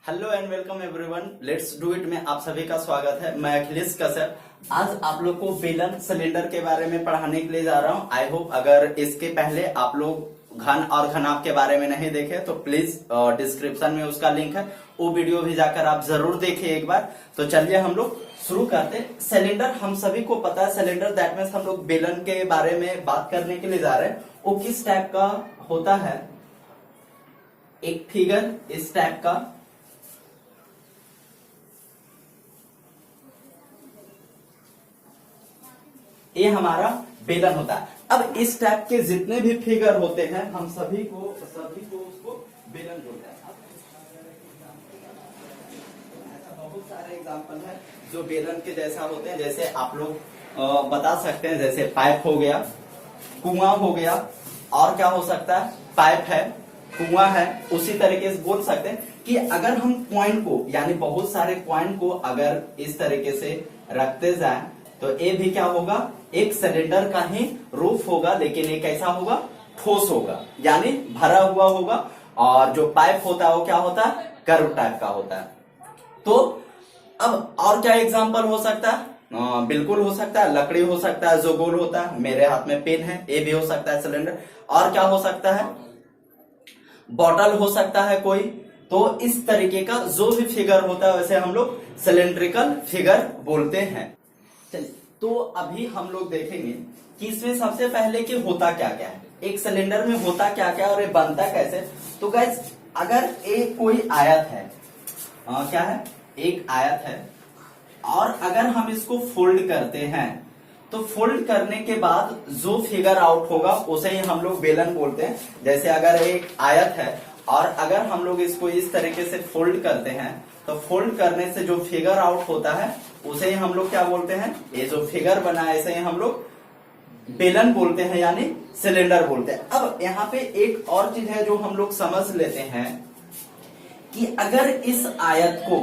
Hello and welcome everyone, let's do it में आप सभी का स्वागत है। मैं अखिलेश कश्यप आज आप लोग को बेलन सिलेंडर के बारे में पढ़ाने के लिए जा रहा हूं। आई होप अगर इसके पहले आप लोग घन और घनाभ के बारे में नहीं देखे तो प्लीज डिस्क्रिप्शन में उसका लिंक है, वो वीडियो भी जाकर आप जरूर देखिए एक बार। तो चलिए हम लोग शुरू करते। सिलेंडर हम सभी को पता है, सिलेंडर दैट मीन्स हम लोग बेलन के बारे में बात करने के लिए जा रहे हैं। वो किस टाइप का होता है, एक फिगर इस टाइप का, ये हमारा बेलन होता है। अब इस टाइप के जितने भी फिगर होते हैं हम सभी को उसको बेलन बोलते हैं। ऐसा बहुत सारे एग्जांपल है जो बेलन के जैसा होते हैं। जैसे आप लोग बता सकते हैं, जैसे पाइप हो गया, कुआं हो गया, और क्या हो सकता है, पाइप है, कुआं है। उसी तरीके से बोल सकते हैं कि अगर हम कॉइन को, यानी बहुत सारे कॉइन को अगर इस तरीके से रखते जाएं तो ये भी क्या होगा, एक सिलेंडर का ही रूप होगा, लेकिन ये कैसा होगा, ठोस होगा, यानी भरा हुआ होगा। और जो पाइप होता है वो क्या होता है, कर्व टाइप का होता है। तो अब और क्या एग्जांपल हो सकता है, बिल्कुल हो सकता है लकड़ी हो सकता है जो गोल होता है, मेरे हाथ में पेन है, ये भी हो सकता है सिलेंडर। और क्या हो सकता है, बॉटल हो सकता है कोई। तो इस तरीके का जो भी फिगर होता है वैसे हम लोग सिलेंड्रिकल फिगर बोलते हैं। चलिए, तो अभी हम लोग देखेंगे कि इसमें सबसे पहले कि होता क्या क्या है, एक सिलेंडर में होता क्या क्या और ये बनता कैसे। तो गाइस, अगर एक कोई आयत है, क्या है, एक आयत है, और अगर हम इसको फोल्ड करते हैं तो फोल्ड करने के बाद जो फिगर आउट होगा उसे ही हम लोग बेलन बोलते हैं। जैसे अगर एक आयत है और अगर हम लोग इसको इस तरीके से फोल्ड करते हैं तो फोल्ड करने से जो फिगर आउट होता है उसे ही हम लोग क्या बोलते हैं, ये जो फिगर बना है इसे ही हम लोग बेलन बोलते हैं, यानी सिलेंडर बोलते हैं। अब यहाँ पे एक और चीज है जो हम लोग समझ लेते हैं कि अगर इस आयत को,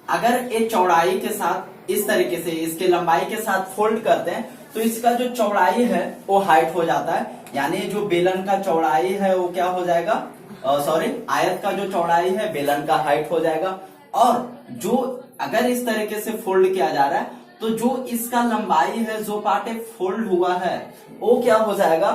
अगर ये चौड़ाई के साथ इस तरीके से इसके लंबाई के साथ फोल्ड करते हैं तो इसका जो चौड़ाई है वो हाइट हो जाता है, यानी जो बेलन का चौड़ाई है वो क्या हो जाएगा, आयत का जो चौड़ाई है बेलन का हाइट हो जाएगा। और जो अगर इस तरीके से फोल्ड किया जा रहा है तो जो इसका लंबाई है, जो पार्ट फोल्ड हुआ है वो क्या हो जाएगा,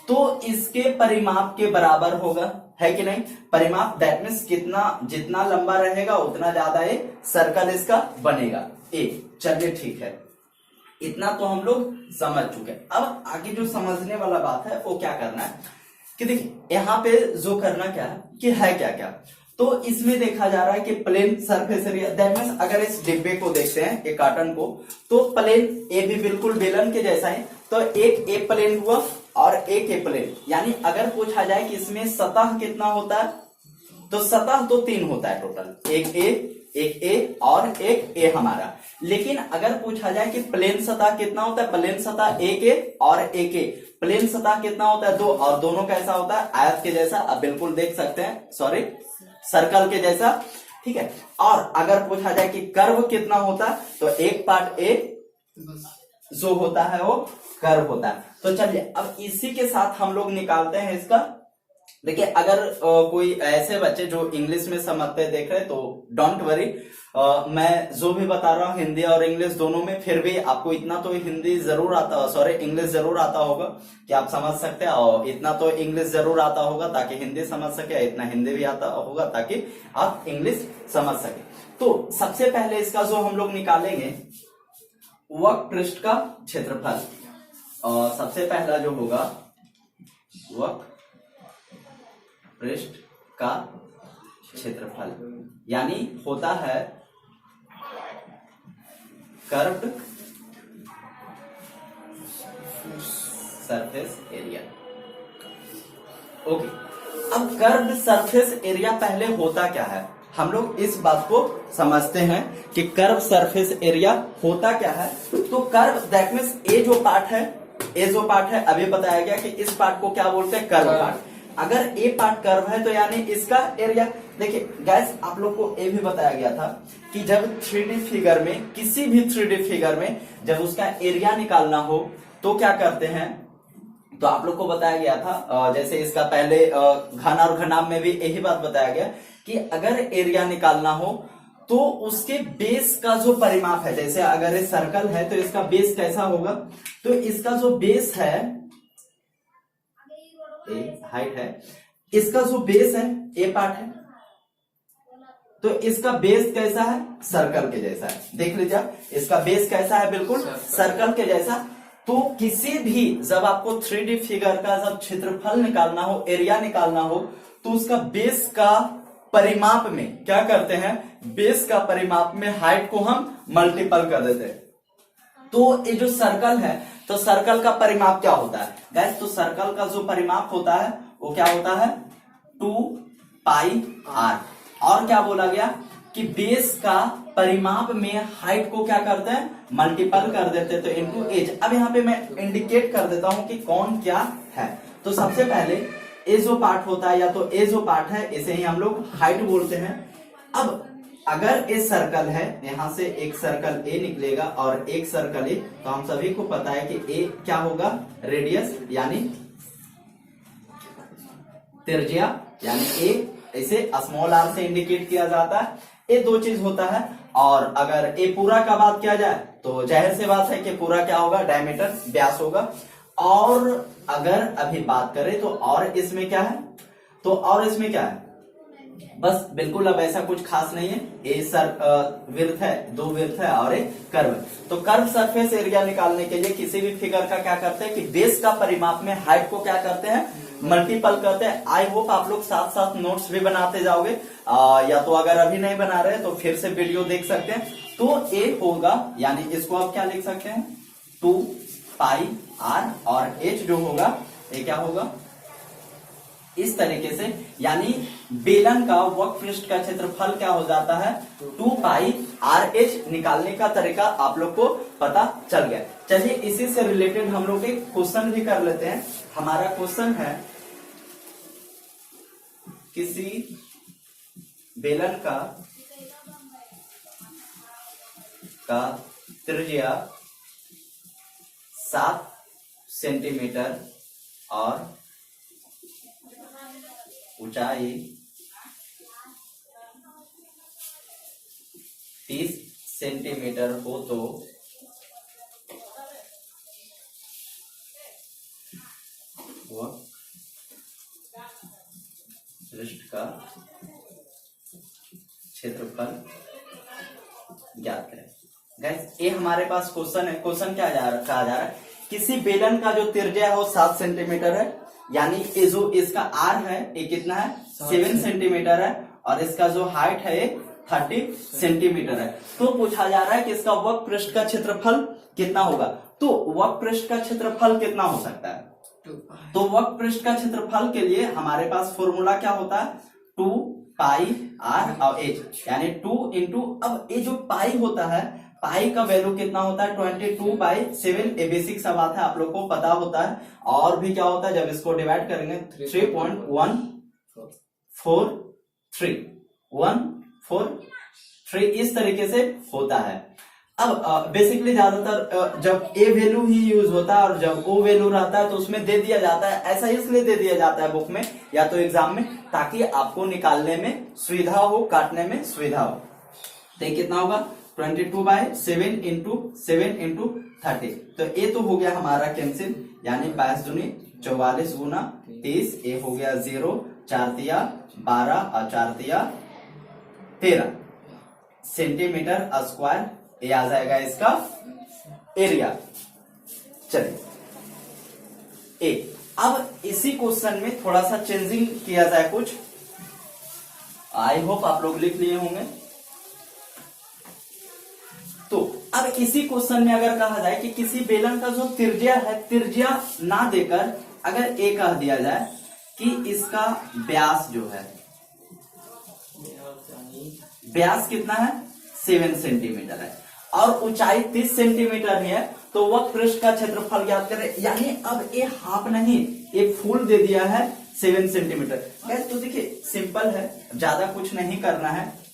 तो इसके परिमाप के बराबर होगा, है कि नहीं। परिमाप दैट मीन्स कितना, जितना लंबा रहेगा उतना ज्यादा ये सर्कल इसका बनेगा। चलिए ठीक है, इतना तो हम लोग समझ चुके। अब आगे जो समझने वाला बात है वो क्या करना है कि देखिए यहाँ पे जो करना क्या है कि है क्या क्या। तो इसमें देखा जा रहा है कि plain surface area, that means अगर इस डिब्बे को देखते हैं, एक कार्टन को, तो प्लेन ए भी बिल्कुल बेलन के जैसा है। तो एक ए प्लेन हुआ और एक ए प्लेन, यानी अगर पूछा जाए कि इसमें सतह कितना होता है तो सतह तो 3 होता है टोटल, एक ए और एक ए हमारा। लेकिन अगर पूछा जाए कि प्लेन सतह कितना होता है, प्लेन सतह एक ए और एक ए, प्लेन सतह कितना होता है 2, और दोनों कैसा होता है, आयत के जैसा। अब बिल्कुल देख सकते हैं, सर्कल के जैसा, ठीक है। और अगर पूछा जाए कि कर्व कितना होता है तो एक पार्ट ए जो होता है वो कर्व होता है। तो चलिए अब इसी के साथ हम लोग निकालते हैं इसका। देखिए अगर कोई ऐसे बच्चे जो इंग्लिश में समझते देख रहे तो डोंट वरी, मैं जो भी बता रहा हूँ हिंदी और इंग्लिश दोनों में, फिर भी आपको इतना तो हिंदी जरूर आता, इंग्लिश जरूर आता होगा कि आप समझ सकते हैं, और इतना तो इंग्लिश जरूर आता होगा ताकि हिंदी समझ सके, इतना हिंदी भी आता होगा ताकि आप इंग्लिश समझ सके। तो सबसे पहले इसका जो हम लोग निकालेंगे वक्र पृष्ठ का क्षेत्रफल, और सबसे पहला जो होगा वक्र पृष्ठ का क्षेत्रफल, यानी होता है कर्व्ड सरफेस एरिया। ओके, अब कर्व्ड सरफेस एरिया पहले होता क्या है, हम लोग इस बात को समझते हैं कि कर्व सरफेस एरिया होता क्या है। तो कर्व दैट मीन्स ये जो पार्ट है, अभी बताया गया कि इस पार्ट को क्या बोलते हैं, कर्व पार्ट। अगर ए पार्ट कर्व है तो यानी इसका एरिया, देखिए गैस आप लोग को ये भी बताया गया था कि जब 3D फिगर में, किसी भी 3D फिगर में जब उसका एरिया निकालना हो तो क्या करते हैं, तो आप लोग को बताया गया था, जैसे इसका पहले घन और घनाभ में भी यही बात बताया गया कि अगर एरिया निकालना हो तो उसके बेस का जो परिमाप है, जैसे अगर ये सर्कल है तो इसका बेस कैसा होगा, तो इसका जो बेस है, ए हाइट है, इसका जो बेस है ए पार्ट है, तो इसका बेस कैसा है, सर्कल के जैसा है। देख लीजिए इसका बेस कैसा है, बिल्कुल सर्कल के जैसा। तो किसी भी जब आपको 3D फिगर का जब क्षेत्रफल निकालना हो, एरिया निकालना हो, तो उसका बेस का परिमाप में क्या करते हैं, बेस का परिमाप में हाइट को हम मल्टीपल कर देते हैं। तो ये जो सर्कल है, तो सर्कल का परिमाप क्या होता है गाइस, तो सर्कल का जो परिमाप होता है वो क्या होता है 2πr। और क्या बोला गया कि बेस का परिमाप में हाइट को क्या करते हैं, मल्टीपल कर देते हैं, तो इनटू एज। अब यहाँ पे मैं इंडिकेट कर देता हूं कि कौन क्या है। तो सबसे पहले ए जो पार्ट होता है, या तो ए जो पार्ट है इसे ही हम लोग हाइट बोलते हैं। अब अगर ए सर्कल है, यहां से एक सर्कल ए निकलेगा और एक सर्कल ए, तो हम सभी को पता है कि ए क्या होगा, रेडियस यानी त्रिज्या, यानी ए इसे स्मॉल आर से इंडिकेट किया जाता है। ये दो चीज होता है। और अगर ए पूरा का बात किया जाए तो जाहिर सी बात है कि पूरा क्या होगा, डायमीटर, व्यास होगा। और अगर अभी बात करें तो और इसमें क्या है, तो और इसमें क्या है, बस बिल्कुल अब ऐसा कुछ खास नहीं है। ए विड्थ है, दो विड्थ है और एक कर्व। तो कर्व सरफेस एरिया निकालने के लिए किसी भी फिगर का क्या करते हैं कि बेस का परिमाप में हाइट को क्या करते हैं, मल्टीपल करते हैं। आई होप आप लोग साथ साथ नोट्स भी बनाते जाओगे, या तो अगर अभी नहीं बना रहे तो फिर से वीडियो देख सकते हैं। तो ए होगा, यानी इसको आप क्या लिख सकते हैं 2πr, और एच जो होगा ये क्या होगा इस तरीके से, यानी बेलन का वक्र पृष्ठ का क्षेत्रफल क्या हो जाता है 2πrh। निकालने का तरीका आप लोग को पता चल गया। चलिए इसी से रिलेटेड हम लोग एक क्वेश्चन भी कर लेते हैं। हमारा क्वेश्चन है, किसी बेलन का त्रिज्या 7 सेंटीमीटर और ऊंचाई 30 सेंटीमीटर हो तो वह पृष्ठ का क्षेत्रफल ज्ञात करें। गाइस ये हमारे पास क्वेश्चन है। क्वेश्चन क्या कहा जा रहा है, किसी बेलन का जो त्रिज्या है वो 7 सेंटीमीटर है, यानी ये जो इसका आर है ये कितना है 7 सेंटीमीटर है, और इसका जो हाइट है ये 30 सेंटीमीटर है। तो पूछा जा रहा है कि इसका वक्र पृष्ठ का क्षेत्रफल कितना होगा। तो वक्र पृष्ठ का क्षेत्रफल कितना हो सकता है, तो वक्र पृष्ठ का क्षेत्रफल के लिए हमारे पास फॉर्मूला क्या होता है 2πr और एच, यानी 2 इंटू, अब ये जो पाई होता है, पाई का वैल्यू कितना होता है 22/7। ये बेसिक सा बात है, आप लोग को पता होता है। और भी क्या होता है जब इसको डिवाइड करेंगे 3.143 इस तरीके से होता है। अब बेसिकली ज्यादातर जब ए वैल्यू ही यूज होता है और जब ओ वैल्यू रहता है तो उसमें दे दिया जाता है। ऐसा इसलिए दे दिया जाता है बुक में या तो एग्जाम में, ताकि आपको निकालने में सुविधा हो, काटने में सुविधा हो। तो कितना होगा 22/7 इंटू 7 इंटू 30। तो ये तो हो गया हमारा कैंसिल, यानी 22 दूनी 44 गुना 30, ये हो गया 0, 4 तिया 12 और 4 तिया 13 सेंटीमीटर स्क्वायर। ये आ जाएगा इसका एरिया। चलिए अब इसी क्वेश्चन में थोड़ा सा चेंजिंग किया जाए कुछ। आई होप आप लोग लिख लिए होंगे। तो अब इसी क्वेश्चन में अगर कहा जाए कि किसी बेलन का जो त्रिज्या है, त्रिज्या ना देकर अगर ए कह दिया जाए कि इसका व्यास जो है, व्यास कितना है 7 सेंटीमीटर है और ऊंचाई 30 सेंटीमीटर है, तो वक्र पृष्ठ का क्षेत्रफल ज्ञात करें। यानी अब ये हाफ नहीं, ये फुल दे दिया है 7 सेंटीमीटर। तो देखिए सिंपल है, ज्यादा कुछ नहीं करना है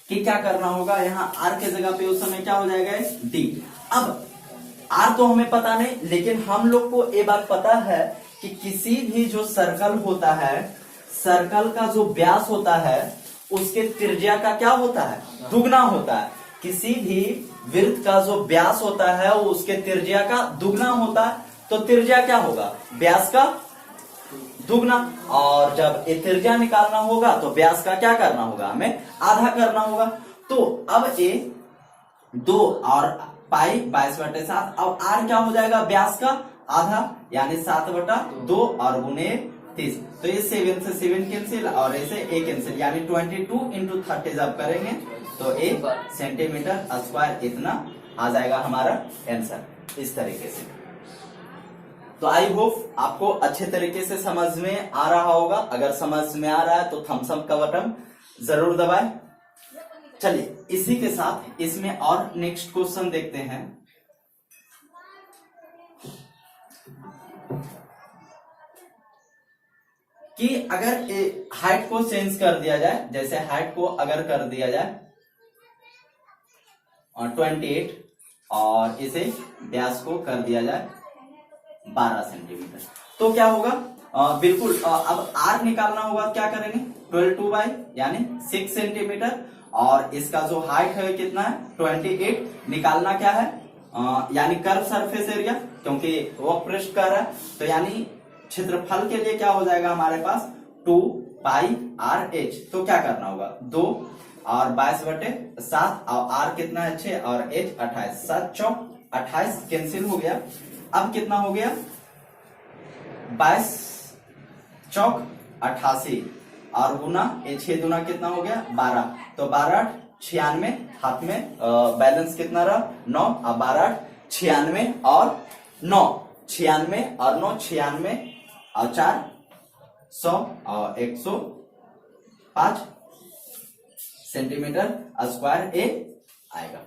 कि क्या करना होगा, यहाँ आर के जगह पे उस समय क्या हो जाएगा डी। अब आर तो हमें पता नहीं, लेकिन हम लोग को ये बात पता है कि किसी भी जो सर्कल होता है, सर्कल का जो व्यास होता है उसके त्रिज्या का क्या होता है, दुगना होता है। किसी भी वृत्त का जो व्यास होता है वो उसके त्रिज्या का दुगना होता है, तो त्रिज्या क्या होगा, व्यास का दुगना। और जब ये त्रिज्या निकालना होगा तो व्यास का क्या करना होगा, हमें आधा करना होगा। तो अब ये 2 और पाई 22/7, अब आर क्या हो जाएगा, व्यास का आधा यानी 7/2 और गुने 30। तो ये 7 से 7 कैंसिल और ऐसे ए कैंसिल, यानी 22 इंटू 30 जब करेंगे तो 1 सेंटीमीटर स्क्वायर इतना आ जाएगा हमारा आंसर इस तरीके से। तो आई होप आपको अच्छे तरीके से समझ में आ रहा होगा। अगर समझ में आ रहा है तो थम्स अप का बटन जरूर दबाएं। चलिए इसी के साथ इसमें और नेक्स्ट क्वेश्चन देखते हैं कि अगर हाइट को चेंज कर दिया जाए, जैसे हाइट को अगर कर दिया जाए 28 और इसे व्यास को कर दिया जाए 12 सेंटीमीटर, तो क्या होगा, बिल्कुल अब आर निकालना होगा, क्या करेंगे 12/2 यानी 6 सेंटीमीटर और इसका जो हाइट है कितना है 28, निकालना क्या है यानी कर्व सरफेस एरिया, क्योंकि वो पृष्ठ कर रहा है, तो यानी क्षेत्रफल के लिए क्या हो जाएगा हमारे पास 2πr/h। तो क्या करना होगा 2 और 22/7 और आर कितना है 6 और h 28, 7 चौक 28 कैंसिल हो गया। अब कितना हो गया 22 चौक 88 और गुना 6 गुना कितना हो गया 12, तो 12 96, हाथ में बैलेंस कितना रहा 9 और 12 96 और 9 96 और 9 96 और 4 100 और 105 सेंटीमीटर स्क्वायर ए आएगा।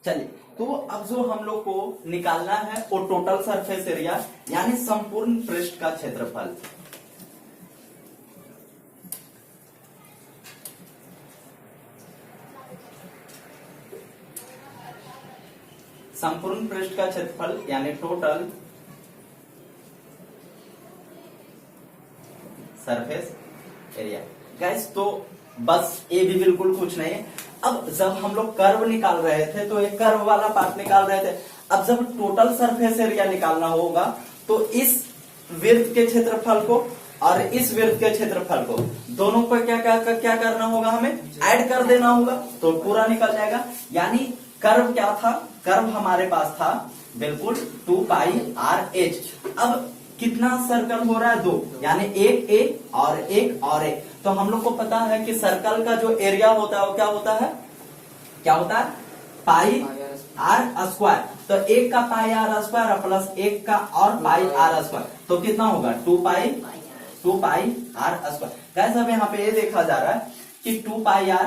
चलिए तो अब जो हम लोग को निकालना है वो टोटल सरफेस एरिया यानी संपूर्ण पृष्ठ का क्षेत्रफल। संपूर्ण पृष्ठ का क्षेत्रफल यानी टोटल सरफेस एरिया। गाइस तो बस ये भी बिल्कुल कुछ नहीं है। अब जब हम लोग कर्व निकाल रहे थे तो एक कर्व वाला पार्ट निकाल रहे थे, अब जब टोटल सरफेस एरिया निकालना होगा तो इस वृत्त के क्षेत्रफल को और इस वृत्त के क्षेत्रफल को दोनों को क्या करना होगा, हमें ऐड कर देना होगा तो पूरा निकल जाएगा। यानी कर्व क्या था, कर्व हमारे पास था बिल्कुल 2πr/h। अब कितना सर्कल हो रहा है 2, यानी एक एक और एक और एक, तो हम लोग को पता है कि सर्कल का जो एरिया होता है वो क्या होता है πr²। तो एक का πr² प्लस एक का और πr², तो कितना होगा 2πr²। गाइस अब यहाँ पे ये देखा जा रहा है कि 2πr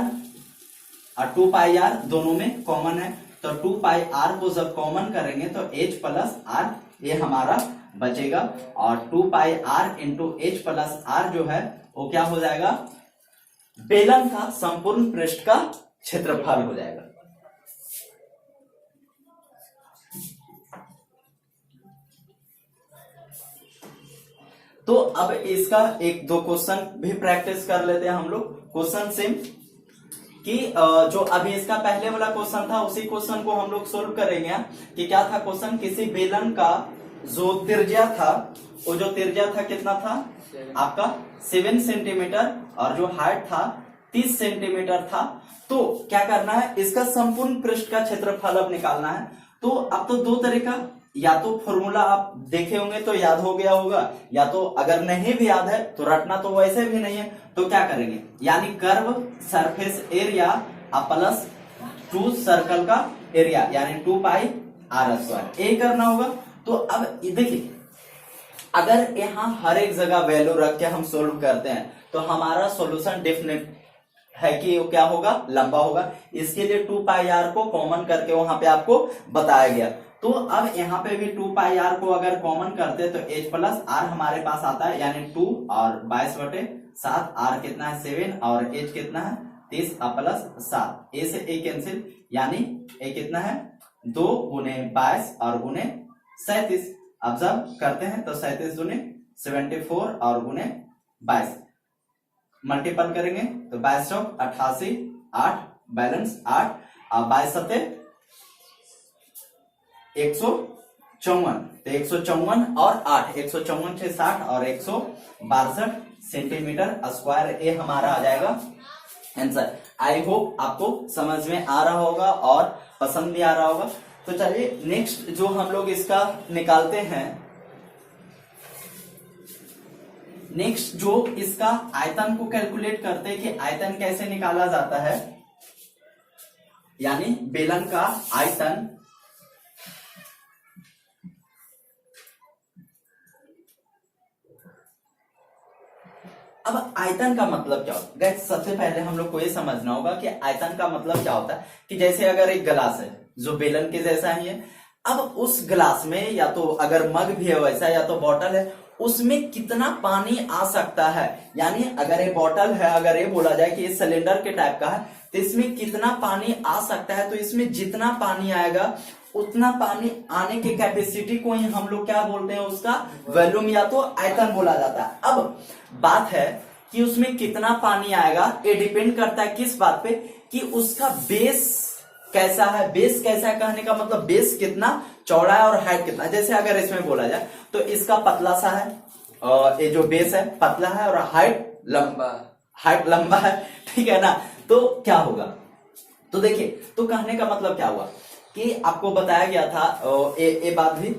और 2πr दोनों में कॉमन है, तो 2πr को जब कॉमन करेंगे तो h प्लस r ये हमारा बचेगा और 2πr into h plus r जो है वो क्या हो जाएगा, बेलन का संपूर्ण पृष्ठ का क्षेत्रफल हो जाएगा। तो अब इसका एक दो क्वेश्चन भी प्रैक्टिस कर लेते हैं हम लोग। क्वेश्चन सेम कि जो अभी इसका पहले वाला क्वेश्चन था उसी क्वेश्चन को हम लोग सोल्व करेंगे। कि क्या था क्वेश्चन, किसी बेलन का जो त्रिज्या था वो जो त्रिज्या था कितना था आपका 7 सेंटीमीटर और जो हाइट था 30 सेंटीमीटर था। तो क्या करना है, इसका संपूर्ण पृष्ठ का क्षेत्रफल अब निकालना है। तो अब तो दो तरीका, या तो फॉर्मूला आप देखे होंगे तो याद हो गया होगा, या तो अगर नहीं भी याद है तो रटना तो वैसे भी नहीं है। तो क्या करेंगे, यानी curve surface area plus 2 circle का एरिया यानी 2πr², ये करना होगा। तो अब देखिए अगर यहाँ हर एक जगह वैल्यू रख के हम सोल्व करते हैं तो हमारा सॉल्यूशन डेफिनेट है कि वो क्या होगा, लंबा होगा। इसके लिए 2πr को कॉमन करके वहां पे आपको बताया गया। तो अब यहाँ पे भी 2πr को अगर कॉमन करते तो h प्लस r हमारे पास आता है यानी 2 और 22/7, r कितना है 7 और h कितना है 30 प्लस 7, a से a कैंसिल यानी a कितना है 2 गुने 22 और गुने 37। अब जब करते हैं तो 37 दुने 74 और गुने 22 मल्टीपल करेंगे तो 22 चौक 88, 8 बैलेंस 8 और 22 सत्ते 154, तो 154 और 8 154 से 60 और 162 सेंटीमीटर स्क्वायर, ये हमारा आ जाएगा आंसर। आई होप आपको समझ में आ रहा होगा और पसंद भी आ रहा होगा। तो चलिए नेक्स्ट जो हम लोग इसका निकालते हैं, नेक्स्ट जो इसका आयतन को कैलकुलेट करते हैं कि आयतन कैसे निकाला जाता है, यानी बेलन का आयतन अब आयतन का मतलब क्या होता है? सबसे पहले हम लोग को ये समझना होगा कि आयतन का मतलब क्या होता है। कि जैसे अगर एक गिलास है जो बेलन के जैसा ही है, अब उस गिलास में या तो अगर मग भी है वैसा या तो बॉटल है, उसमें कितना पानी आ सकता है, यानी अगर ये बॉटल है, अगर ये बोला जाए कि ये सिलेंडर के टाइप का है तो इसमें कितना पानी आ सकता है, तो इसमें जितना पानी आएगा उतना पानी आने की कैपेसिटी को ही हम लोग क्या बोलते हैं, उसका वॉल्यूम या तो आयतन बोला जाता है। अब बात है कि उसमें कितना पानी आएगा, ये डिपेंड करता है किस बात पे, कि उसका बेस कैसा है। बेस कैसा है कहने का मतलब बेस कितना चौड़ा है और हाइट कितना। जैसे अगर इसमें बोला जाए तो इसका पतला सा है और ये जो बेस है पतला है और हाइट लंबा है, ठीक है ना। तो क्या होगा, तो देखिए, तो कहने का मतलब क्या हुआ कि आपको बताया गया था ये बात भी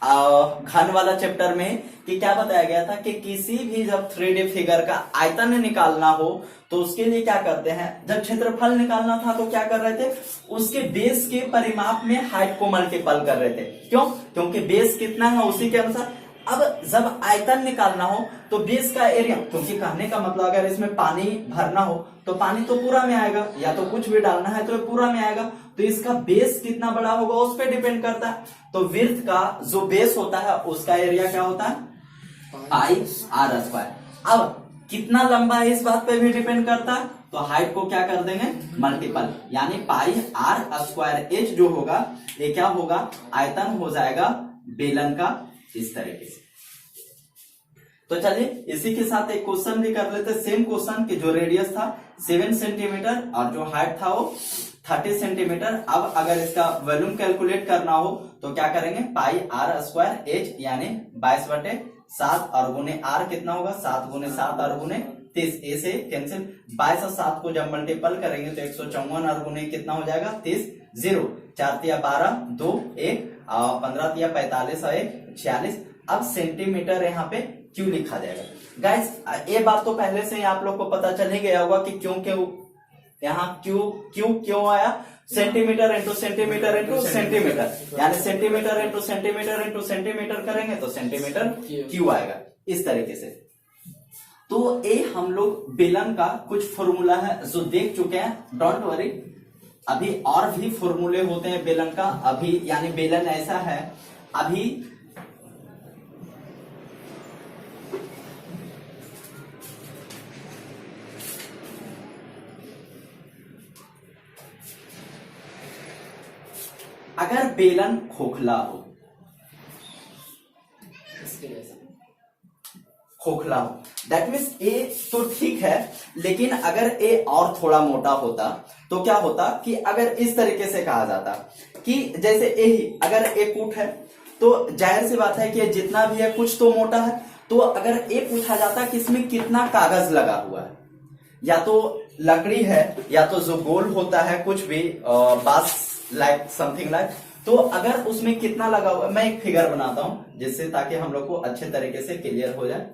घन वाला चैप्टर में, कि क्या बताया गया था कि किसी भी जब 3D फिगर का आयतन निकालना हो तो उसके लिए क्या करते हैं, जब क्षेत्रफल निकालना था तो क्या कर रहे थे, उसके बेस के परिमाप में हाइट को मल्टीपल कर रहे थे। क्यों? क्योंकि बेस कितना है उसी के अनुसार। अब जब आयतन निकालना हो तो बेस का एरिया, क्योंकि कहने का मतलब अगर इसमें पानी भरना हो तो पानी तो पूरा में आएगा, या तो कुछ भी डालना है तो पूरा में आएगा, तो इसका बेस कितना बड़ा होगा उस पर डिपेंड करता है। तो वृत्त का जो बेस होता है उसका एरिया क्या होता है, पाई आर स्क्वायर। अब कितना लंबा है इस बात पे भी डिपेंड करता है, तो हाइट को क्या कर देंगे मल्टीपल, यानी पाई आर स्क्वायर एच जो होगा ये क्या होगा, आयतन हो जाएगा बेलन का इस तरीके से। तो चलिए इसी के साथ एक क्वेश्चन भी कर लेते, सेम क्वेश्चन कि जो रेडियस था 7 सेंटीमीटर और जो हाइट था वो 30 सेंटीमीटर। अब अगर इसका वॉल्यूम कैलकुलेट करना हो तो क्या करेंगे, पाई आर स्क्वायर एच यानी 22/7 और गुने आर कितना होगा 7 गुने 7 और गुने 30, ए से कैंसिल, 22 और 7 को जब मल्टीपल करेंगे तो 154 और गुने कितना हो जाएगा 30, 0 4 तिया 12 2 1 और 15 तिया 45 और 1 46। अब सेंटीमीटर यहाँ पे क्यों लिखा जाएगा। गाइस ये बात तो पहले से ही आप लोग को पता चल ही गया होगा कि क्यों यहाँ क्यों आया, centimetre into centimetre into centimetre, यानी centimetre into centimetre into centimetre करेंगे तो सेंटीमीटर क्यों आएगा इस तरीके से। तो ये हम लोग बेलन का कुछ फॉर्मूला है जो देख चुके हैं, डोंट वरी, अभी और भी फॉर्मूले होते हैं बेलन का। अभी यानी बेलन ऐसा है, अभी अगर बेलन खोखला हो, दैट मीन्स ए तो ठीक है, लेकिन अगर ए और थोड़ा मोटा होता तो क्या होता कि अगर इस तरीके से कहा जाता कि जैसे ए ही अगर ए फुट है तो जाहिर सी बात है कि जितना भी है कुछ तो मोटा है। तो अगर ए पूछा जाता कि इसमें कितना कागज लगा हुआ है, या तो लकड़ी है या तो जो गोल होता है कुछ भी बास लाइक समथिंग लाइक, तो अगर उसमें कितना लगा हुआ है, मैं एक फिगर बनाता हूं जिससे ताकि हम लोग को अच्छे तरीके से क्लियर हो जाए।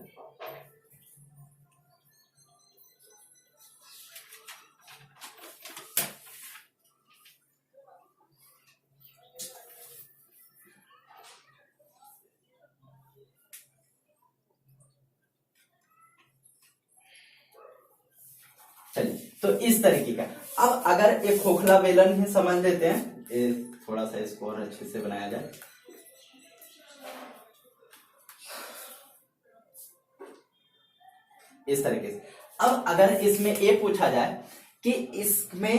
चलिए तो इस तरीके का, अब अगर एक खोखला बेलन ही समझ लेते हैं, थोड़ा सा इसको और अच्छे से बनाया जाए। इस तरीके से अब अगर इसमें ये पूछा जाए कि इसमें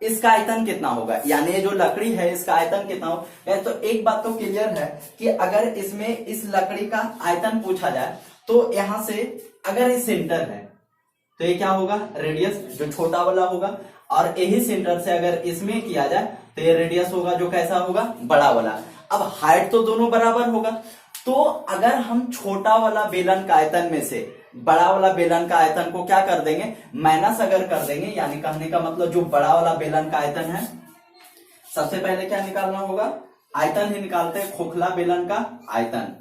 इसका आयतन कितना होगा, यानी ये जो लकड़ी है इसका आयतन कितना होगा। तो एक बात तो क्लियर है कि अगर इसमें इस लकड़ी का आयतन पूछा जाए तो यहां से अगर ये सेंटर है तो ये क्या होगा, रेडियस जो छोटा वाला होगा, और यही सेंटर से अगर इसमें किया जाए तो ये रेडियस होगा जो कैसा होगा, बड़ा वाला। अब हाइट तो दोनों बराबर होगा, तो अगर हम छोटा वाला बेलन का आयतन में से बड़ा वाला बेलन का आयतन को क्या कर देंगे, माइनस अगर कर देंगे, यानी कहने का मतलब जो बड़ा वाला बेलन का आयतन है, सबसे पहले क्या निकालना होगा, आयतन ही निकालते हैं, खोखला बेलन का आयतन।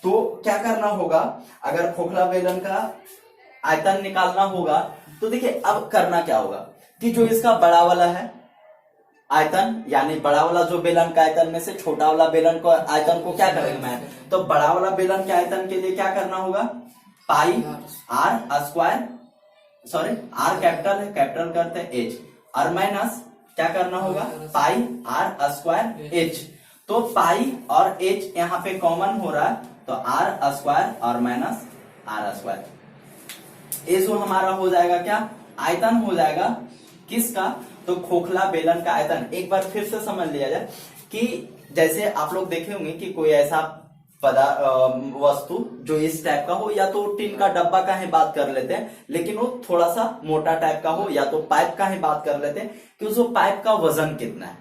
तो क्या करना होगा, अगर खोखला बेलन का आयतन निकालना होगा तो देखिए अब करना क्या होगा कि जो इसका बड़ा वाला है आयतन, यानी बड़ा वाला जो बेलन का आयतन में से छोटा वाला बेलन को आयतन को क्या करेंगे मैं, तो बड़ा वाला बेलन के आयतन के लिए क्या करना होगा, pi r square, sorry r capital है, कैपिटल करते हैं एच, और माइनस क्या करना होगा, पाई आर स्क्वायर एच। तो पाई और एच यहाँ पे कॉमन हो रहा है, तो आर स्क्वायर और माइनस आर स्क्वायर, ये जो हमारा हो जाएगा क्या, आयतन हो जाएगा किसका, तो खोखला बेलन का आयतन। एक बार फिर से समझ लिया जाए कि जैसे आप लोग देखे होंगे कि कोई ऐसा वस्तु जो इस टाइप का हो, या तो टीन का डब्बा का ही बात कर लेते हैं, लेकिन वो थोड़ा सा मोटा टाइप का हो, या तो पाइप का ही बात कर लेते हैं कि उस पाइप का वजन कितना है।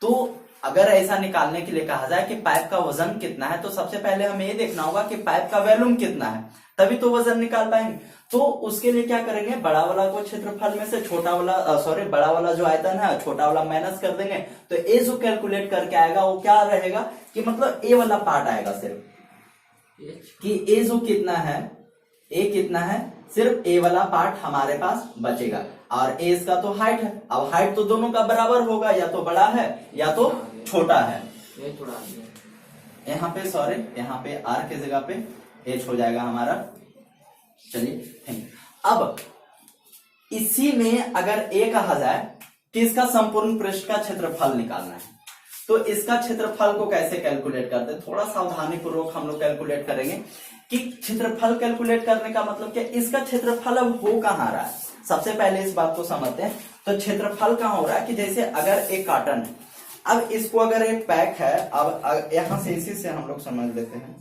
तो अगर ऐसा निकालने के लिए कहा जाए कि पाइप का वजन कितना है, तो सबसे पहले हमें ये देखना होगा कि पाइप का वॉल्यूम कितना है, तभी तो वजन निकाल पाएंगे। तो उसके लिए क्या करेंगे, बड़ा वाला को क्षेत्रफल में से छोटा वाला बड़ा वाला जो आयतन है छोटा वाला माइनस कर देंगे, तो ए जो कैलकुलेट करके आएगा वो क्या रहेगा कि मतलब ए वाला पार्ट आएगा सिर्फ, कि ए जो कितना है, ए कितना है, सिर्फ ए वाला पार्ट हमारे पास बचेगा। और ए इसका तो हाइट है, अब हाइट तो दोनों का बराबर होगा, या तो बड़ा है या तो छोटा है। यहाँ पे सॉरी, यहाँ पे आर की जगह पे एच हो जाएगा हमारा। चलिए अब इसी में अगर ए कहा जाए कि इसका संपूर्ण पृष्ठ का क्षेत्रफल निकालना है, तो इसका क्षेत्रफल को कैसे कैलकुलेट करते हैं, थोड़ा सावधानी पूर्वक हम लोग कैलकुलेट करेंगे कि क्षेत्रफल कैलकुलेट करने का मतलब क्या, इसका क्षेत्रफल अब हो कहाँ रहा है। सबसे पहले इस बात को समझते हैं, तो क्षेत्रफल कहाँ हो रहा है कि जैसे अगर एक कार्टन है, अब इसको अगर एक पैक है, अब यहां से इसी से हम लोग समझ लेते हैं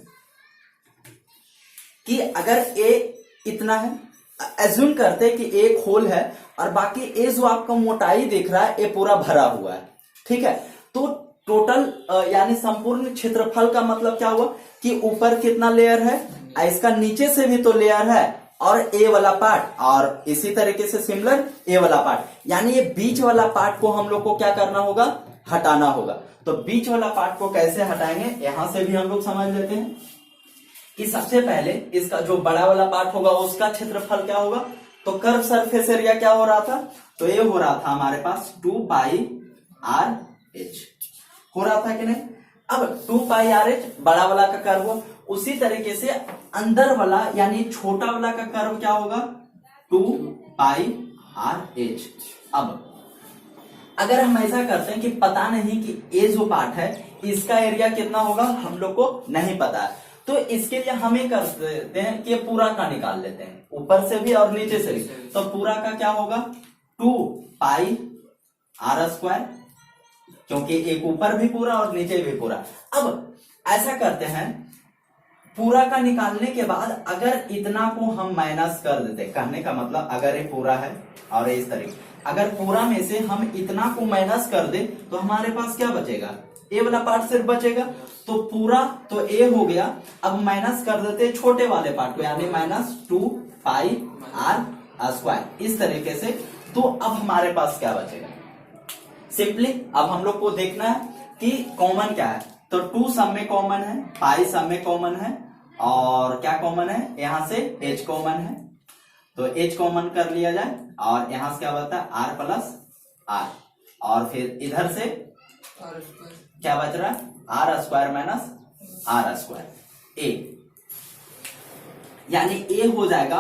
कि अगर ए इतना है, एज्यूम करते हैं कि एक होल है और बाकी ए जो आपका मोटाई दिख रहा है ये पूरा भरा हुआ है, ठीक है। तो टोटल यानी संपूर्ण क्षेत्रफल का मतलब क्या हुआ कि ऊपर कितना लेयर है, इसका नीचे से भी तो लेयर है, और ए वाला पार्ट, और इसी तरीके से सिमिलर ए वाला पार्ट, यानी ये बीच वाला पार्ट को हम लोग को क्या करना होगा, हटाना होगा। तो बीच वाला पार्ट को कैसे हटाएंगे, यहां से भी हम लोग समझ लेते हैं कि सबसे पहले इसका जो बड़ा वाला पार्ट होगा उसका क्षेत्रफल क्या होगा, तो कर्व सरफेस एरिया क्या हो रहा था, तो ये हो रहा था हमारे पास 2 पाई आर एच हो रहा था कि नहीं। अब 2 पाई आर एच बड़ा वाला का कर्व हो, उसी तरीके से अंदर वाला यानी छोटा वाला का कर्व क्या होगा, 2 पाई आर एच। अब अगर हम ऐसा करते हैं कि पता नहीं कि ए जो पार्ट है इसका एरिया कितना होगा, हम लोग को नहीं पता है, तो इसके लिए हमें कर देते हैं कि पूरा का निकाल लेते हैं, ऊपर से भी और नीचे से भी। तो पूरा का क्या होगा, 2 पाई आर स्क्वायर, क्योंकि एक ऊपर भी पूरा और नीचे भी पूरा। अब ऐसा करते हैं, पूरा का निकालने के बाद अगर इतना को हम माइनस कर देते, कहने का मतलब अगर ये पूरा है और इस तरीके, अगर पूरा में से हम इतना को माइनस कर दे तो हमारे पास क्या बचेगा, ए वाला पार्ट सिर्फ बचेगा। तो पूरा तो ए हो गया, अब माइनस कर देते छोटे वाले पार्ट को, यानी -2 पाई आर स्क्वायर, इस तरीके से। तो अब हमारे पास क्या बचेगा, सिंपली अब हम लोग को देखना है कि कॉमन क्या है। तो 2 सब में कॉमन है, पाई सब में कॉमन है, और क्या कॉमन है, यहां से h कॉमन है, तो h कॉमन कर लिया जाए, और यहां से क्या बचता है, r प्लस r, और फिर इधर से क्या बच रहा है, r square minus r square, a, यानी ए हो जाएगा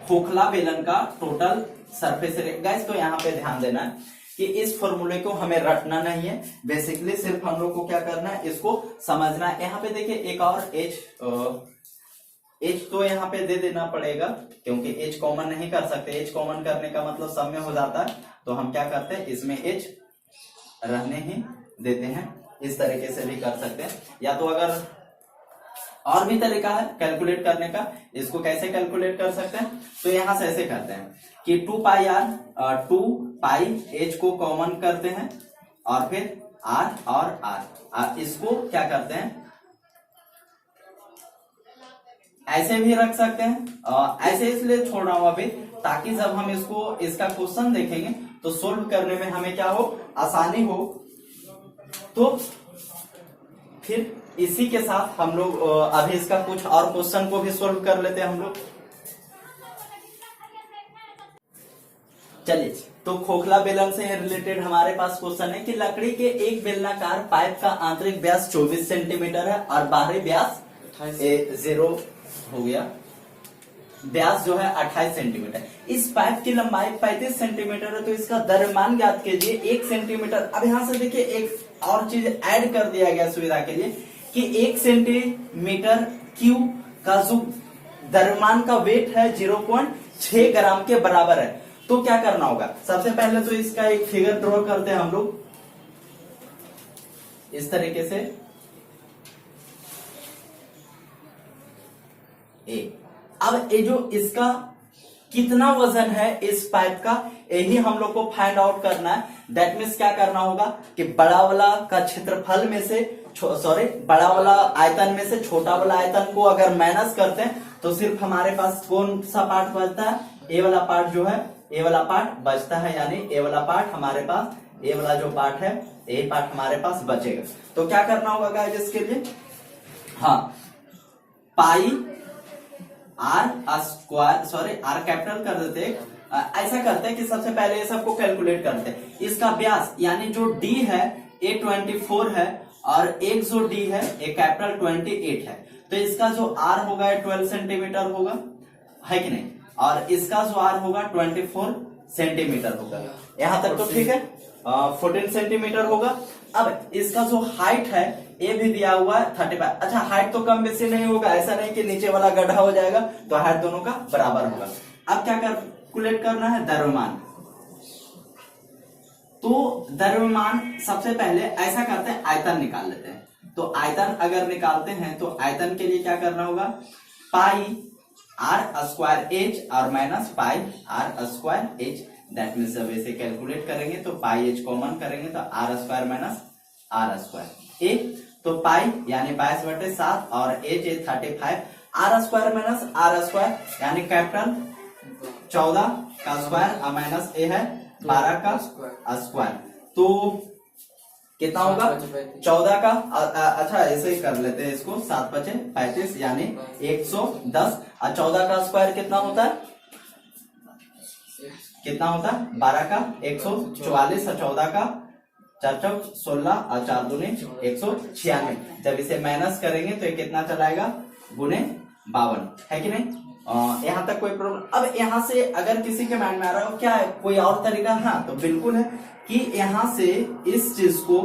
खोखला बेलन का टोटल सरफेस एरिया। गाइस तो यहाँ पे ध्यान देना है कि इस फॉर्मूले को हमें रटना नहीं है, बेसिकली सिर्फ हम लोग को क्या करना है, इसको समझना है। यहाँ पे देखिए एक और एच एच तो यहाँ पे दे देना पड़ेगा क्योंकि एच कॉमन नहीं कर सकते, एच कॉमन करने का मतलब सब में हो जाता है, तो हम क्या करते हैं इसमें एच रहने ही देते हैं। इस तरीके से भी कर सकते हैं, या तो अगर और भी तरीका है कैलकुलेट करने का, इसको कैसे कैलकुलेट कर सकते हैं, तो यहां से ऐसे करते हैं कि 2 पाई आर 2 पाई एच को कॉमन करते हैं और फिर आर और आर, इसको क्या करते हैं ऐसे भी रख सकते हैं, ऐसे इसलिए छोड़ रहा हूं अभी ताकि जब हम इसको इसका क्वेश्चन देखेंगे तो सोल्व करने में हमें क्या हो, आसानी हो। तो फिर इसी के साथ हम लोग अभी इसका कुछ और क्वेश्चन को भी सोल्व कर लेते हैं हम लोग। चलिए, तो खोखला बेलन से रिलेटेड हमारे पास क्वेश्चन है कि लकड़ी के एक बेलनाकार पाइप का आंतरिक व्यास 24 सेंटीमीटर है और बाहरी व्यास 0 हो गया, व्यास जो है 28 सेंटीमीटर। इस पाइप की लंबाई 35 सेंटीमीटर है, तो इसका द्रव्यमान ज्ञात कीजिए 1 सेंटीमीटर। अब यहां से देखिए एक और चीज ऐड कर दिया गया सुविधा के लिए कि 1 सेंटीमीटर क्यूब का जो द्रव्यमान का वेट है 0.6 ग्राम के बराबर है। तो क्या करना होगा, सबसे पहले तो इसका एक फिगर ड्रॉ करते हैं हम लोग इस तरीके से। अब ये जो इसका कितना वजन है इस पाइप का, यही हम लोग को फाइंड आउट करना है। दैट मीन्स क्या करना होगा कि बड़ा वाला का क्षेत्रफल में से बड़ा वाला आयतन में से छोटा वाला आयतन को अगर माइनस करते हैं तो सिर्फ हमारे पास कौन सा पार्ट बचता है, ए वाला पार्ट जो है, ए वाला पार्ट बचता है, यानी ए वाला पार्ट हमारे पास, ए वाला जो पार्ट है ए पार्ट हमारे पास बचेगा। तो क्या करना होगा गाइस इसके लिए, हाँ पाई आर स्क्वायर, आर कैपिटल कर देते हैं, ऐसा करते हैं कि सबसे पहले ये सबको कैलकुलेट करते हैं। इसका व्यास यानी जो डी है ए 24 है और एक जो डी है ए कैपिटल 28 है, तो इसका जो आर होगा 12 सेंटीमीटर होगा, है कि नहीं, और इसका जो आर होगा 24 सेंटीमीटर होगा। यहां तक तो ठीक है, 14 सेंटीमीटर होगा। अब इसका जो हाइट है ये भी दिया हुआ है 35। अच्छा, हाइट तो कम बेसी नहीं होगा, ऐसा नहीं कि नीचे वाला गड्ढा हो जाएगा, तो हाइट दोनों का बराबर होगा। अब क्या कैलकुलेट करना है, द्रव्यमान। तो द्रव्यमान सबसे पहले ऐसा करते हैं, आयतन निकाल लेते हैं। तो आयतन अगर निकालते हैं तो आयतन के लिए क्या करना होगा, पाई आर स्क्वायर एच और minus pi r square h. That means जब इसे कैलकुलेट करेंगे तो पाई एच कॉमन करेंगे तो r square minus r square a, तो पाई यानी 22/7 और h 35, r square minus r square यानी कैपिटल 14 का स्क्वायर और माइनस ए है 12 का स्क्वायर, तो कितना होगा 14 का, अच्छा ऐसे ही कर लेते हैं इसको, 7 × 5 = 35 यानी 110, और 14 का स्क्वायर कितना होता है, कितना होता है 12 का 144 और 14 का 4 × 16 और 4 × 2 = 196। जब इसे माइनस करेंगे तो ये कितना चलाएगा, गुने 52, है कि नहीं। यहाँ तक कोई प्रॉब्लम। अब यहाँ से अगर किसी के माइंड में आ रहा हो क्या है कोई और तरीका, हाँ तो बिल्कुल है कि यहाँ से इस चीज को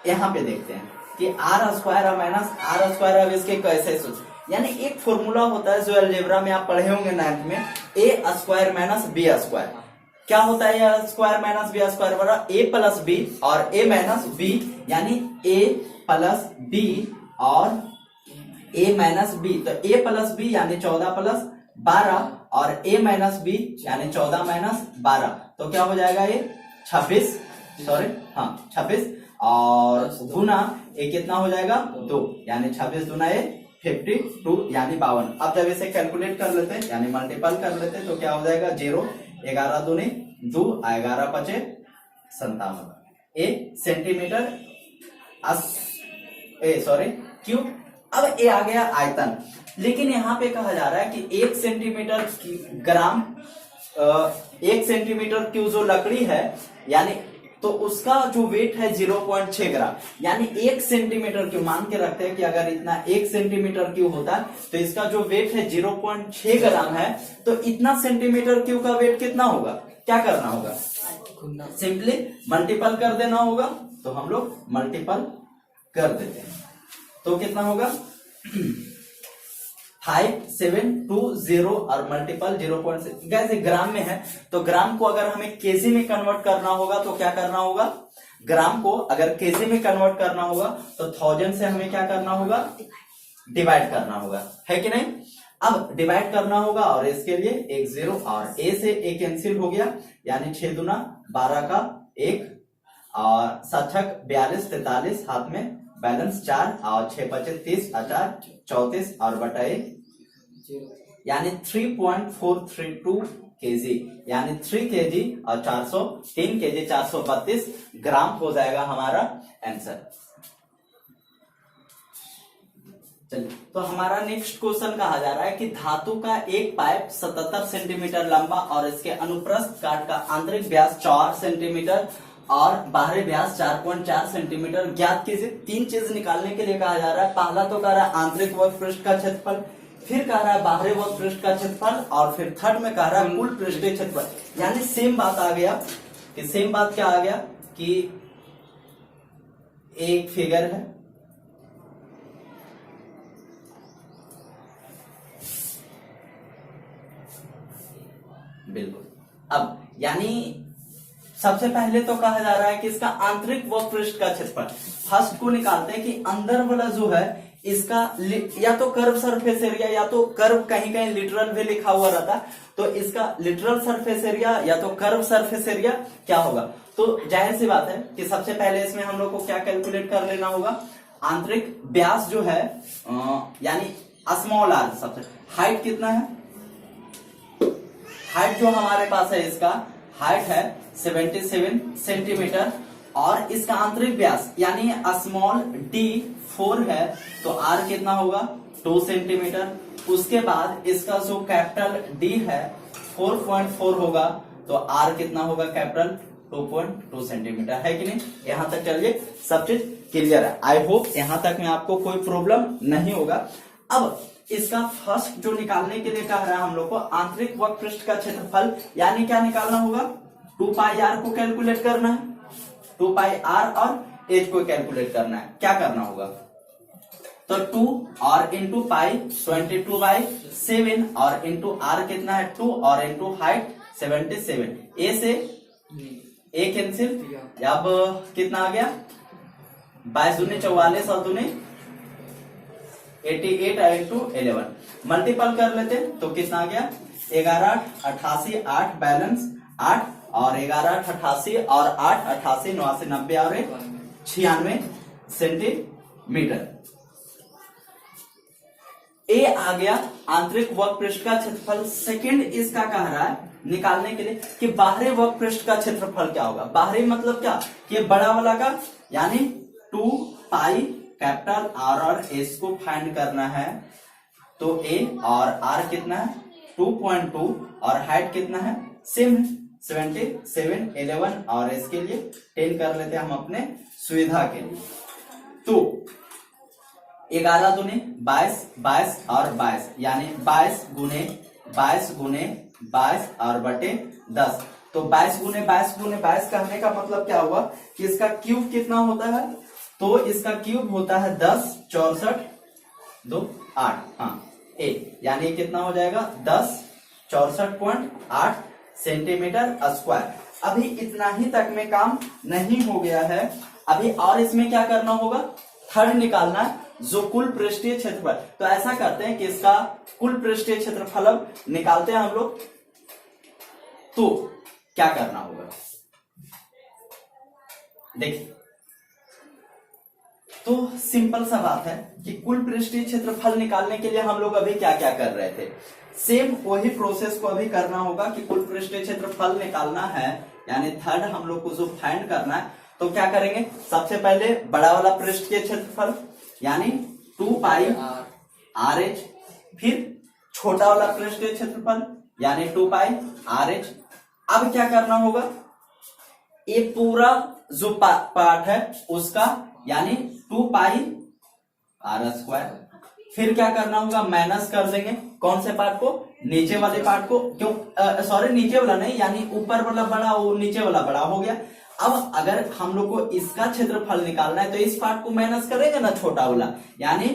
यहाँ पे देखते हैं कि आर स्क्वायर और माइनस आर स्क्वायर, अब इसके कैसे सोच, यानी एक फॉर्मूला होता है जो अलजेब्रा में आप पढ़े होंगे 9th में, ए स्क्वायर माइनस बी स्क्वायर। क्या होता है ए स्क्वायर माइनस बी स्क्वायर बराबर ए प्लस बी और ए माइनस बी, यानी ए प्लस बी और ए माइनस बी, तो ए प्लस बी यानी 14 + 12 और ए माइनस बी यानी 14 - 12, तो क्या हो जाएगा ये 26, 26 और गुना ये कितना हो जाएगा 2, यानी 26 दूना ये 52 यानी 52। अब जब इसे कैलकुलेट कर लेते हैं यानी मल्टीपल कर लेते हैं तो क्या हो जाएगा 0, 11 दूनी 2, 11 × 5 = 57 ए सेंटीमीटर क्यूब। अब ये आ गया आयतन, लेकिन यहाँ पे कहा जा रहा है कि 1 सेंटीमीटर ग्राम 1 सेंटीमीटर क्यूब जो लकड़ी है, यानी तो उसका जो वेट है 0.6 ग्राम, यानी 1 सेंटीमीटर क्यूब मान के रखते हैं कि अगर इतना 1 सेंटीमीटर क्यूब होता है तो इसका जो वेट है 0.6 ग्राम है, तो इतना सेंटीमीटर क्यूब का वेट कितना होगा, क्या करना होगा, सिंपली मल्टीपल कर देना होगा। तो हम लोग मल्टीपल कर देते हैं तो कितना होगा 5720 और मल्टीपल 0.6 जैसे ग्राम में है, तो ग्राम को अगर हमें केजी में कन्वर्ट करना होगा तो क्या करना होगा, ग्राम को अगर केजी में कन्वर्ट करना होगा तो 1000 से हमें क्या करना होगा, डिवाइड करना होगा, है कि नहीं। अब डिवाइड करना होगा और इसके लिए एक 0 और ए से ए कैंसिल हो गया, यानी 6 दूना 12 का 1 और 7 छक 42 43 हाथ में बैलेंस 4 और 6 25 30 4 34 और बटा 1 यानी 3.432 केजी, यानी 3 केजी और 3 केजी 432 ग्राम हो जाएगा हमारा आंसर। चलिए, तो हमारा नेक्स्ट क्वेश्चन कहा जा रहा है कि धातु का एक पाइप 77 सेंटीमीटर लंबा और इसके अनुप्रस्थ काट का आंतरिक व्यास 4 सेंटीमीटर और बाहरी व्यास 4.4 सेंटीमीटर ज्ञात कीजिए। 3 चीज निकालने के लिए कहा जा रहा है। पहला तो कह रहा है आंतरिक वक्र पृष्ठ का क्षेत्रफल, फिर कह रहा है बाहरी वक्र पृष्ठ का क्षेत्रफल और फिर थर्ड में कह रहा है कुल पृष्ठीय क्षेत्रफल। यानी सेम बात आ गया कि सेम बात क्या आ गया कि एक फिगर है, बिल्कुल। अब यानी सबसे पहले तो कहा जा रहा है कि इसका आंतरिक वक्र पृष्ठ का क्षेत्रफल फर्स्ट को निकालते हैं कि अंदर वाला जो है इसका या तो कर्व सरफेस एरिया या तो कर्व कहीं कहीं लिटरल भी लिखा हुआ रहता है, तो इसका लिटरल सरफेस एरिया या तो कर्व सरफेस एरिया क्या होगा। तो जाहिर सी बात है कि सबसे पहले इसमें हम लोग को क्या कैलकुलेट कर लेना होगा, आंतरिक व्यास जो है यानी स्मॉल आर, सबसे हाइट कितना है, हाइट जो हमारे पास है इसका हाइट है 77 सेंटीमीटर और इसका आंतरिक व्यास यानी स्मॉल डी 4 है, तो आर कितना होगा 2 सेंटीमीटर। उसके बाद इसका जो कैपिटल डी है 4.4 होगा, तो आर कितना होगा कैपिटल 2.2 सेंटीमीटर, है कि नहीं। यहां तक चलिए सब चीज क्लियर है। आई होप यहां तक में आपको कोई प्रॉब्लम नहीं होगा। अब इसका फर्स्ट जो निकालने के लिए कह रहा है हम लोग को आंतरिक वक्र पृष्ठ का क्षेत्रफल, यानी क्या निकालना होगा, 2 पाई आर को कैलकुलेट करना है, 2 पाई आर और एच को कैलकुलेट करना है। क्या करना होगा, तो 2 और इंटू पाई 22/7 और इंटू आर कितना है 2 और इंटू हाइट 77, ए से ए कैंसिल, अब कितना आ गया 22 दूनी 44 और दूनी 88 इंटू 11 मल्टीपल कर लेते तो कितना आ गया 11 88 8 बैलेंस 8 और 11 88 और 8 88 89 90 और 96 सेंटीमीटर। ए आ गया आंतरिक वक्र पृष्ठ का क्षेत्रफल। सेकंड इसका कह रहा है निकालने के लिए कि बाहरी वक्र पृष्ठ का क्षेत्रफल क्या होगा। बाहरी मतलब क्या कि बड़ा वाला का, यानी 2 पाई कैपिटल आर और एस को फाइंड करना है, तो ए और आर कितना है 2.2 और हाइट कितना है सेम है 77 11 और इसके लिए 10 कर लेते हैं हम अपने सुविधा के लिए। तो 11 दूनी 22 22 और 22 यानी 22 गुने 22 और बटे 10, तो 22 गुने 22 कहने का मतलब क्या हुआ कि इसका क्यूब कितना होता है, तो इसका क्यूब होता है 10 64 2 8, हाँ ए, यानी कितना हो जाएगा 10 64.8 सेंटीमीटर स्क्वायर। अभी इतना ही तक में काम नहीं हो गया है, अभी और इसमें क्या करना होगा, थर्ड निकालना है जो कुल पृष्ठीय क्षेत्रफल। तो ऐसा करते हैं कि इसका कुल पृष्ठीय क्षेत्रफल अब निकालते हैं हम लोग। तो क्या करना होगा देखिए, तो सिंपल सा बात है कि कुल पृष्ठीय क्षेत्रफल निकालने के लिए हम लोग अभी क्या क्या कर रहे थे, सेम वही प्रोसेस को अभी करना होगा कि कुल पृष्ठीय क्षेत्रफल निकालना है, यानी थर्ड हम लोग को जो फाइंड करना है। तो क्या करेंगे, सबसे पहले बड़ा वाला पृष्ठीय क्षेत्रफल यानी 2 पाई आर एच, फिर छोटा वाला पृष्ठीय क्षेत्रफल यानी 2 पाई आर एच। अब क्या करना होगा, ये पूरा जो पार्ट है उसका यानी 2 पाई आर स्क्वायर, फिर क्या करना होगा माइनस कर देंगे कौन से पार्ट को, नीचे वाले पार्ट को, क्यों सॉरी नीचे वाला नहीं, यानी ऊपर वाला बड़ा वो नीचे वाला बड़ा हो गया। अब अगर हम लोग को इसका क्षेत्रफल निकालना है तो इस पार्ट को माइनस करेंगे ना छोटा वाला, यानी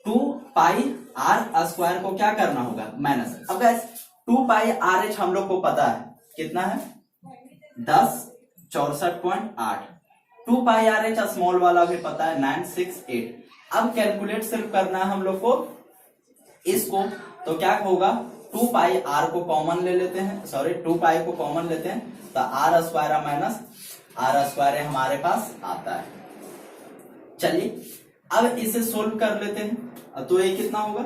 2 पाई आर स्क्वायर को क्या करना होगा माइनस। अब गैस 2 पाई आर एच हम लोग को पता है कितना है 1064.8। 2 पाई आर एच स्मॉल वाला भी पता है 968। अब कैलकुलेट सिर्फ करना है हम लोग को इसको, तो क्या होगा 2 पाई आर को कॉमन ले लेते हैं, सॉरी 2 पाई को कॉमन लेते हैं तो r square minus r square हमारे पास आता है। चलिए अब इसे सोल्व कर लेते हैं, तो ये कितना होगा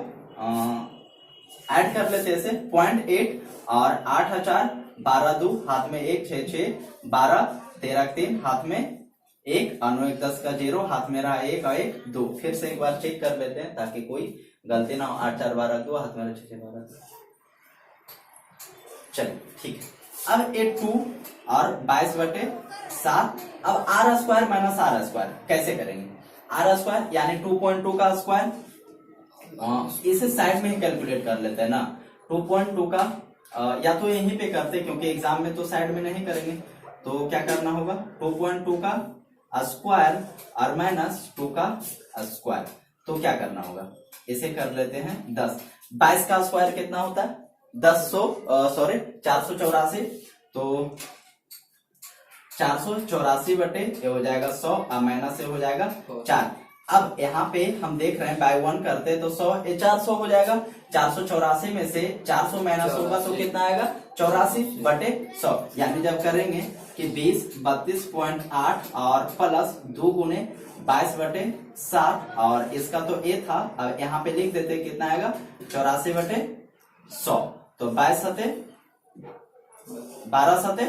ऐड कर लेते हैं इसे 0.8 और 8 4 12 2 हाथ में 1 6 6 12 13 3 हाथ में 1 9 1 10 का 0 हाथ में रहा 1 और 1 2। फिर से एक बार चेक कर लेते हैं ताकि कोई गलती ना हो। 8 4 12 2 हाथ में रहा 6 6 12 2। चलिए ठीक है। अब 2 और 22/7। अब r square minus r square कैसे करेंगे, आर स्क्वायर यानी 2.2 का स्क्वायर, इसे साइड में ही कैलकुलेट कर लेते हैं ना। 2.2 का या तो यहीं पे करते क्योंकि एग्जाम में तो साइड में नहीं करेंगे, तो क्या करना होगा 2.2 का स्क्वायर और माइनस 2 का स्क्वायर, तो क्या करना होगा इसे कर लेते हैं 10। 22 का स्क्वायर कितना होता है 484, तो 484 बटे ये हो जाएगा 100 और माइनस से हो जाएगा 4। अब यहाँ पे हम देख रहे हैं बाय 1 करते तो 100 ये 400 हो जाएगा। 484 में से 400 माइनस होगा तो कितना आएगा 84 बटे 100, यानी जब करेंगे कि 20 32.8 और प्लस 2 गुने 22/7 और इसका तो ए था, अब यहाँ पे लिख देते कितना आएगा 84 बटे 100, तो 22 सते 12 सते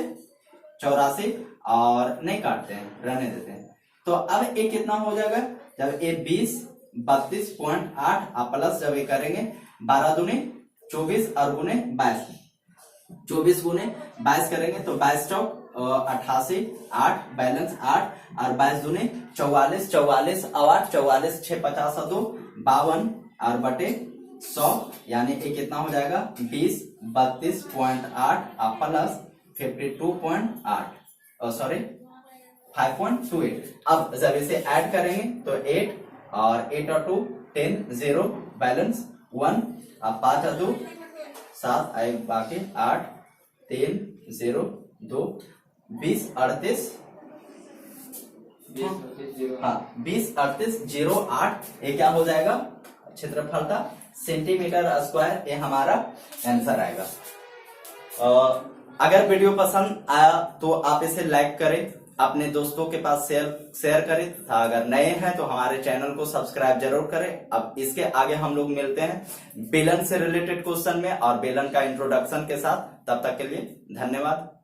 84 और नहीं काटते हैं रहने देते हैं। तो अब ये कितना हो जाएगा जब ये 20 32.8 प्लस जब ये करेंगे 12 दूने 24 और गुने 22, 24 गुने 22 करेंगे तो 22 चौक 88 8 बैलेंस 8 और 22 दूने 44 44 और 8 44 6 50 2 52 और बटे 100, यानी ये कितना हो जाएगा 20 32.8 प्लस 52.8 सॉरी 5.28। अब जब इसे ऐड करेंगे तो 8 और 8 और 2 10 0 बैलेंस 1 अब 5 और 2 7 आए बाकी 8 3 0 2 20 38 हाँ 20 38 0 8 ये क्या हो जाएगा क्षेत्रफल था सेंटीमीटर स्क्वायर, ये हमारा आंसर आएगा। अगर वीडियो पसंद आया तो आप इसे लाइक करें, अपने दोस्तों के पास शेयर करें तथा अगर नए हैं तो हमारे चैनल को सब्सक्राइब जरूर करें। अब इसके आगे हम लोग मिलते हैं बेलन से रिलेटेड क्वेश्चन में और बेलन का इंट्रोडक्शन के साथ। तब तक के लिए धन्यवाद।